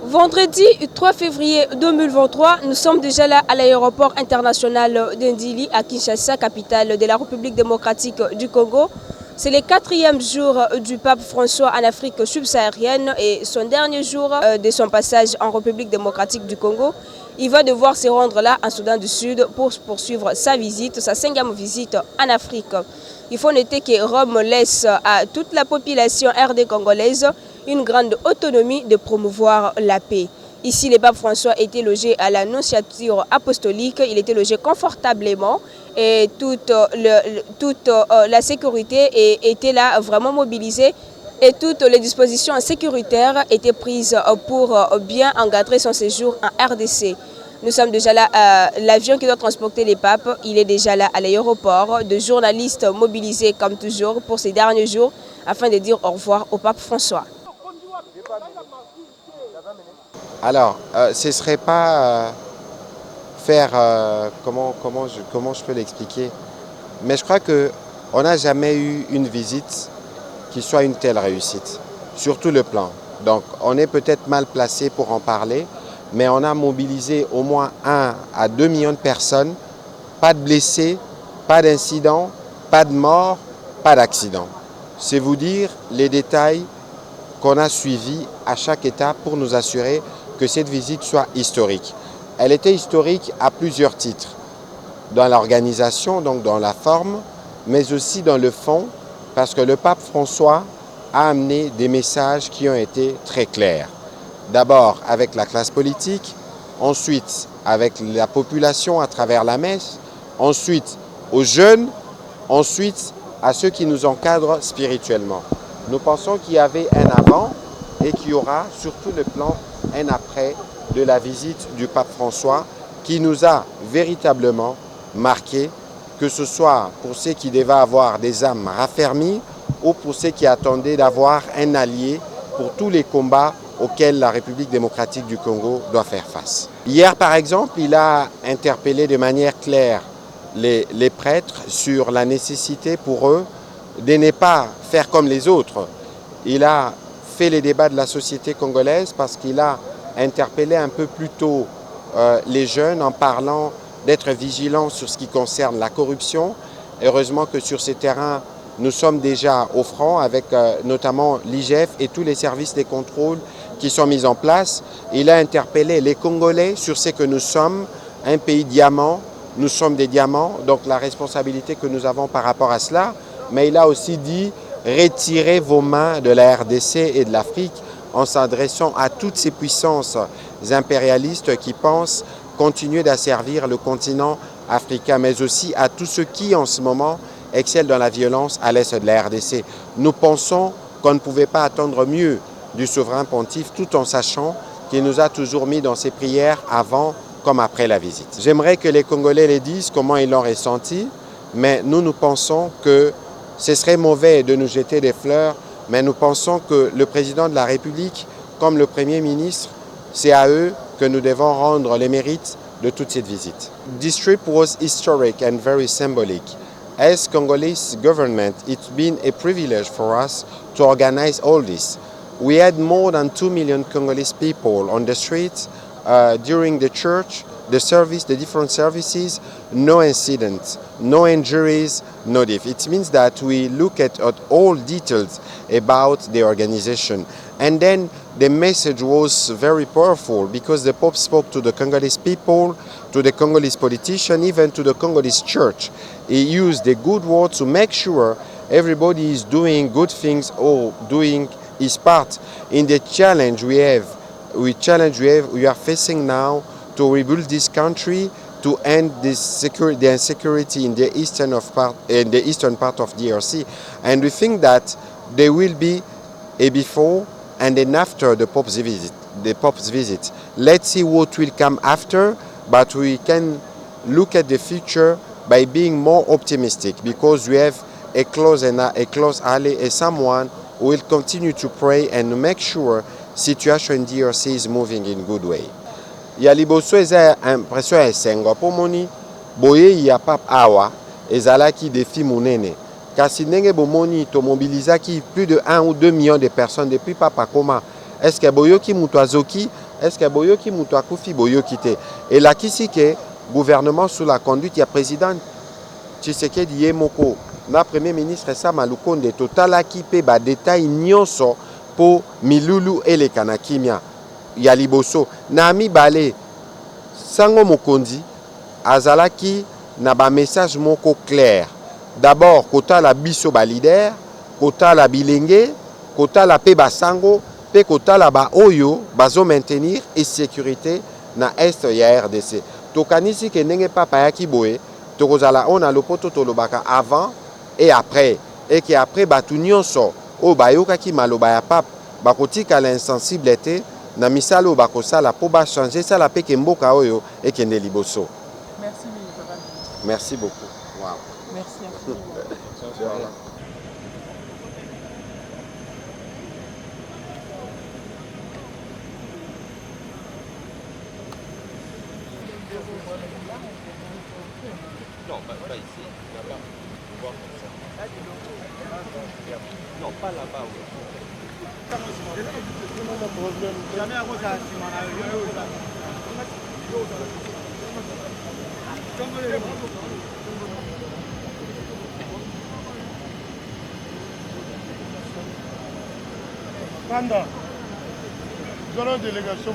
Vendredi 3 février 2023, nous sommes déjà là à l'aéroport international d'Indili à Kinshasa, capitale de la République démocratique du Congo. C'est le 4e jour du pape François en Afrique subsaharienne et son dernier jour de son passage en République démocratique du Congo. Il va devoir se rendre là en Soudan du Sud pour poursuivre sa visite, sa 5e visite en Afrique. Il faut noter que Rome laisse à toute la population RD congolaise une grande autonomie de promouvoir la paix. Ici, le pape François était logé à l'Annonciature apostolique. Il était logé confortablement et toute la sécurité était là vraiment mobilisée et toutes les dispositions sécuritaires étaient prises pour bien encadrer son séjour en RDC. Nous sommes déjà là, l'avion qui doit transporter les papes, il est déjà là à l'aéroport, de journalistes mobilisés comme toujours pour ces derniers jours afin de dire au revoir au pape François. Alors, ce ne serait pas faire, comment je peux l'expliquer, mais je crois qu'on n'a jamais eu une visite qui soit une telle réussite, sur tout le plan. Donc, on est peut-être mal placé pour en parler, mais on a mobilisé au moins 1 à 2 millions de personnes, pas de blessés, pas d'incidents, pas de morts, pas d'accidents. C'est vous dire les détails qu'on a suivis à chaque étape pour nous assurer que cette visite soit historique. Elle était historique à plusieurs titres, dans l'organisation, donc dans la forme, mais aussi dans le fond, parce que le pape François a amené des messages qui ont été très clairs. D'abord avec la classe politique, ensuite avec la population à travers la messe, ensuite aux jeunes, ensuite à ceux qui nous encadrent spirituellement. Nous pensons qu'il y avait un avant et qu'il y aura sur tout le plan un après de la visite du pape François qui nous a véritablement marqué, que ce soit pour ceux qui devaient avoir des âmes raffermies ou pour ceux qui attendaient d'avoir un allié pour tous les combats auxquels la République démocratique du Congo doit faire face. Hier, par exemple, il a interpellé de manière claire les prêtres sur la nécessité pour eux de ne pas faire comme les autres. Il a fait les débats de la société congolaise parce qu'il a interpellé un peu plus tôt les jeunes en parlant d'être vigilants sur ce qui concerne la corruption. Heureusement que sur ces terrains, nous sommes déjà au front avec notamment l'IGF et tous les services de contrôle qui sont mis en place. Il a interpellé les Congolais sur ce que nous sommes, un pays diamant. Nous sommes des diamants, donc la responsabilité que nous avons par rapport à cela. Mais il a aussi dit « retirez vos mains de la RDC et de l'Afrique » en s'adressant à toutes ces puissances impérialistes qui pensent continuer d'asservir le continent africain, mais aussi à tous ceux qui, en ce moment, excellent dans la violence à l'est de la RDC. Nous pensons qu'on ne pouvait pas attendre mieux du souverain pontife, tout en sachant qu'il nous a toujours mis dans ses prières avant comme après la visite. J'aimerais que les Congolais les disent comment ils l'ont ressenti, mais nous pensons que ce serait mauvais de nous jeter des fleurs, mais nous pensons que le président de la République, comme le Premier ministre, c'est à eux que nous devons rendre les mérites de toute cette visite. This trip was historic and very symbolic. As Congolese government, it's been a privilege for us to organize all this. We had more than 2 million Congolese people on the streets during the church, the service, the different services, no incidents, no injuries, no death. It means that we look at all details about the organization. And then the message was very powerful because the Pope spoke to the Congolese people, to the Congolese politician, even to the Congolese church. He used the good word to make sure everybody is doing good things or doing his part in the challenge we are facing now to rebuild this country, to end the insecurity in the eastern part of DRC. And we think that there will be a before and then after the Pope's visit. Let's see what will come after, but we can look at the future by being more optimistic because we have a close ally, as someone who will continue to pray and make sure situation in DRC is moving in good way. Ya liboso eza impression ya esengo po moni boye ya pape awa ezalaki défi monene kasi ndenge bomoni to mobilisaki plus de 1 ou 2 millions de personnes depuis papa koma est-ce que boyoki mutu azoki, est-ce que boyoki mutu akufi boyoki te. Et là kisi que gouvernement sous la conduite ya président Tshisekedi Yemoko na premier ministre Sama Lukonde totalaki pe ba détail nyonso po milulu elekana kimia ya liboso na mibale sango mokonzi azalaki na ba message moko clair. D'abord kota la biso ba leader, kota la bilenge, kota la pe basango, pe kota la ba oyo bazo maintenir et sécurité na est ya RDC. Tokanisi ke ndenge papa yaki boye, tokozala on a lopoto tolobaka avant et après, et que après batu nyonso o bayoka ki maloba ya pap bakotika la insensibilité na misalo bakosala po ba changer ça la pe ke mboka oyo et kende liboso. Merci papa. Merci beaucoup. Wow. Merci infiniment. Non, pas ici, là-bas. On voit comme ça. Non, pas là-bas. Panda, nous allons en délégation.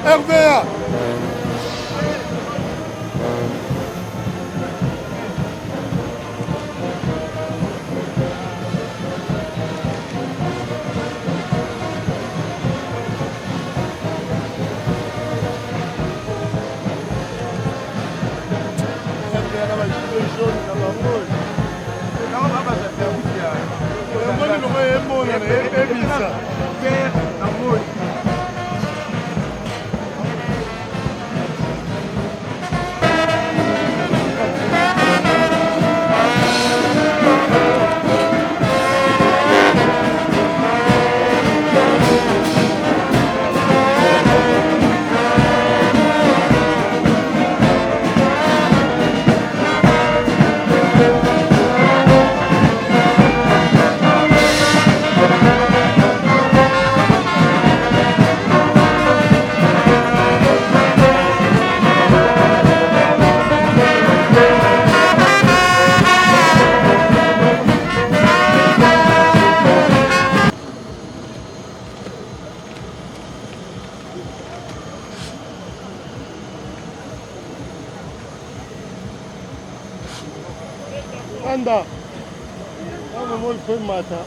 RVA. Anda, vamos muito foi matar.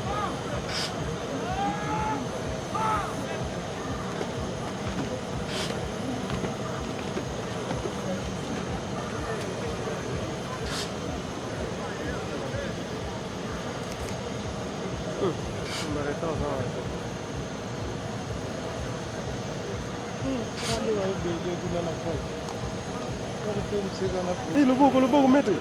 Lo poco mete.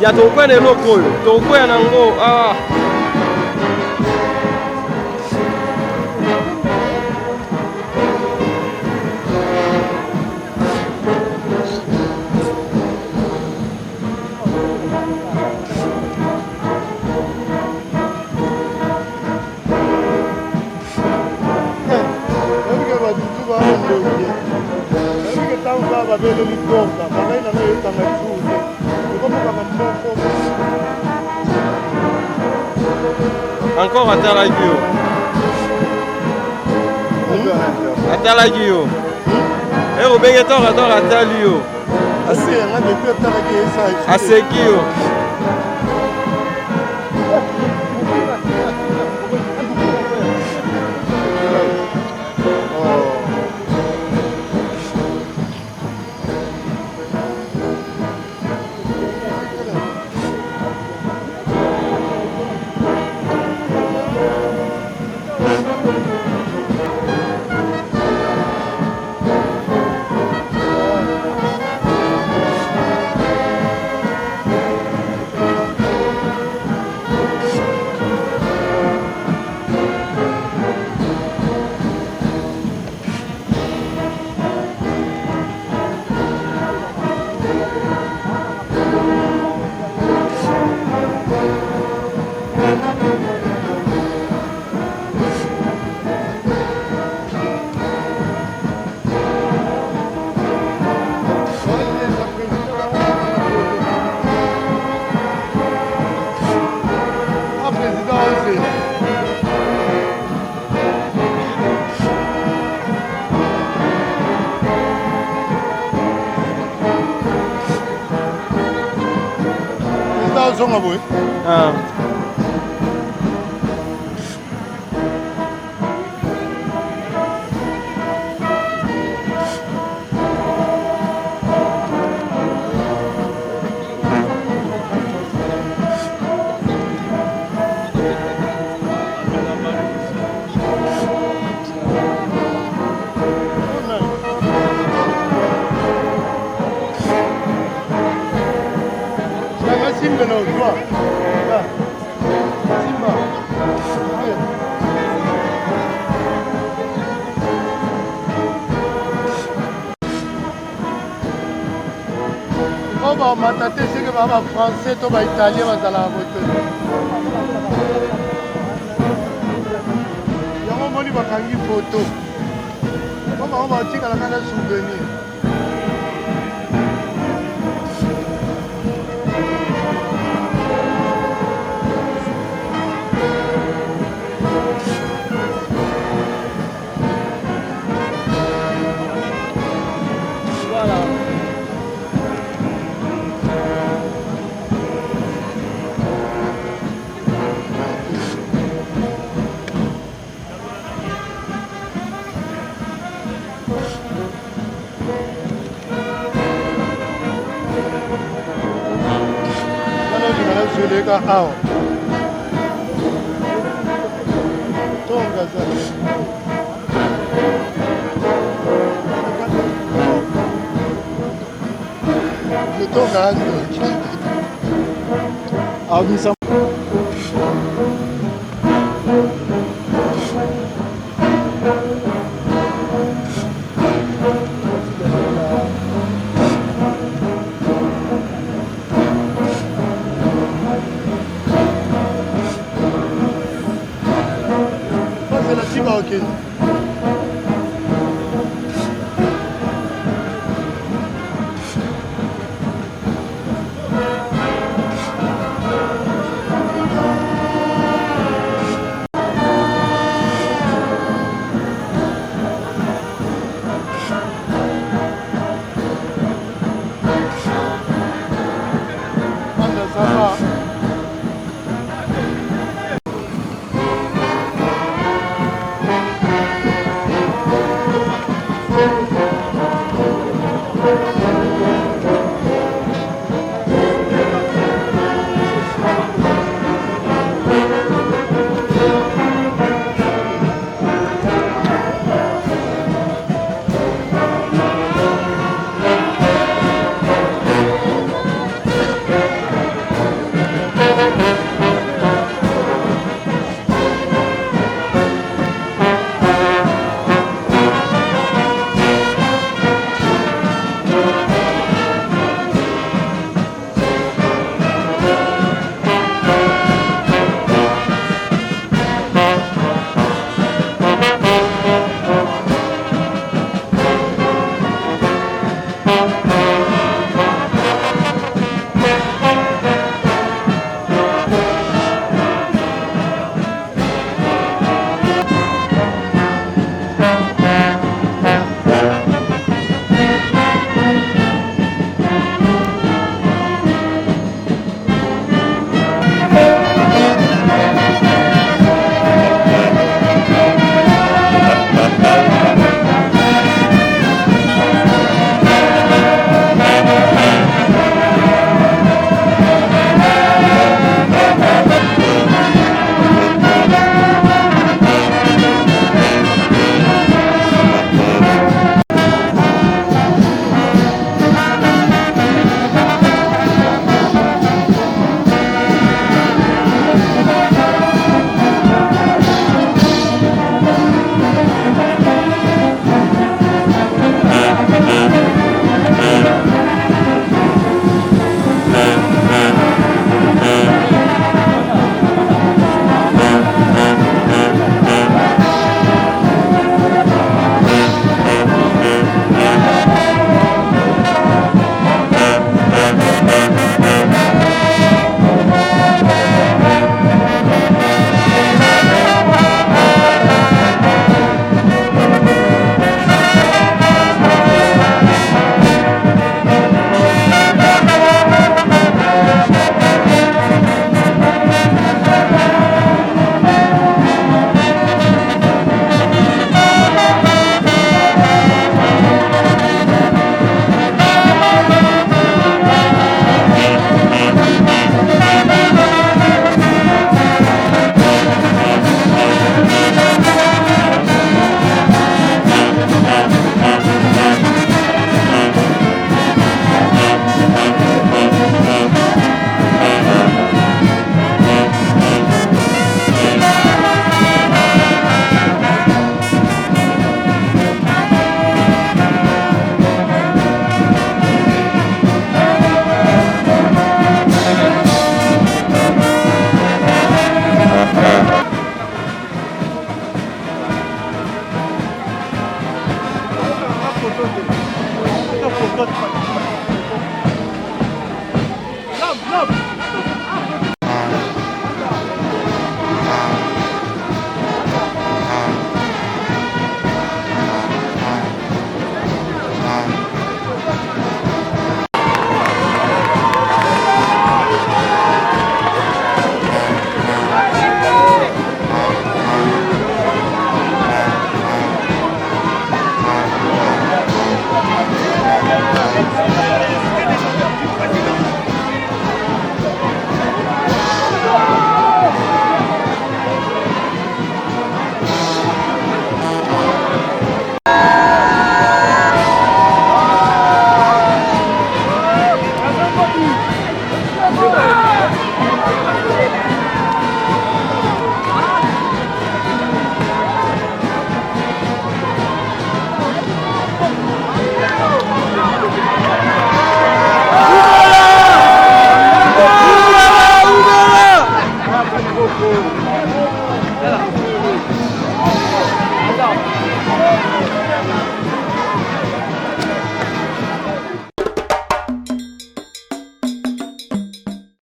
Ya tokwe ne loko yo, tokwe nango encore atala yo. Atala yo. Ero begetor ador atali yo. Aseki yo. Matate c'est que va français to ba italien va la vote. Yango moni bakangi photo. Kama on va tika la kana souvenir. Tonga Le temps quand même. Alors nous sommes. C'est la team marocaine.